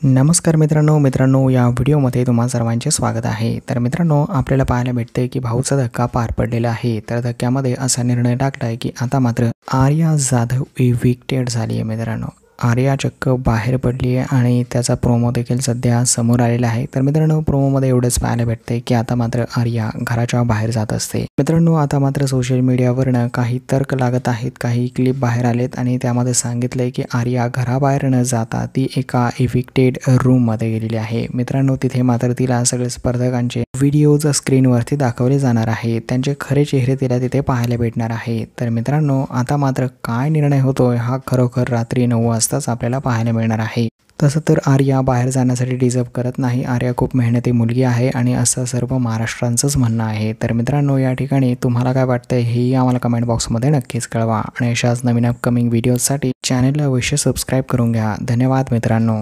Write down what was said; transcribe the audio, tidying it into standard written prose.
नमस्कार मित्रांनो या व्हिडिओमध्ये तुम्हा सर्वांचे स्वागत आहे। तर मित्रांनो आपल्याला पाहायला भेटते की भाऊचा धक्का पार पडलेला आहे। तर धक्क्यामध्ये असा निर्णय टाकलाय की आता मात्र आर्या जाधव इव्हिक्टेड झाली आहे। मित्रांनो आर्या चक्क बाहेर पडली आहे आणि त्याचा प्रोमो देखील सध्या समोर आलेला आहे। तर मित्रांनो प्रोमोमध्ये एवढंच पाहायला भेटते की आता मात्र आर्या घराच्या बाहेर जात असते। मित्रांनो आता मात्र सोशल मीडियावरनं काही तर्क लागत आहेत, काही क्लिप बाहेर आलेत आणि त्यामध्ये सांगितलंय की आर्या घराबाहेर न जाता ती एका इव्हिक्टेड रूममध्ये गेलेली आहे। मित्रांनो तिथे मात्र तिला सगळे स्पर्धकांचे व्हिडिओज स्क्रीनवरती दाखवले जाणार आहे, त्यांचे खरे चेहरे तिला तिथे पाहायला भेटणार आहे। तर मित्रांनो आता मात्र काय निर्णय होतोय हा खरोखर रात्री 9 वाजताच आपल्याला पाहायला मिळणार आहे। तसं तर आर्या बाहेर जाण्यासाठी डिझर्व करत नाही, आर्या खूप मेहनती मुलगी आहे आणि असं सर्व महाराष्ट्रांचंच म्हणणं आहे। तर मित्रांनो या ठिकाणी तुम्हाला काय वाटतंय हेही आम्हाला कमेंट बॉक्समध्ये नक्कीच कळवा आणि अशाच नवीन अपकमिंग व्हिडिओजसाठी चॅनलला अवश्य सबस्क्राईब करून घ्या। धन्यवाद मित्रांनो।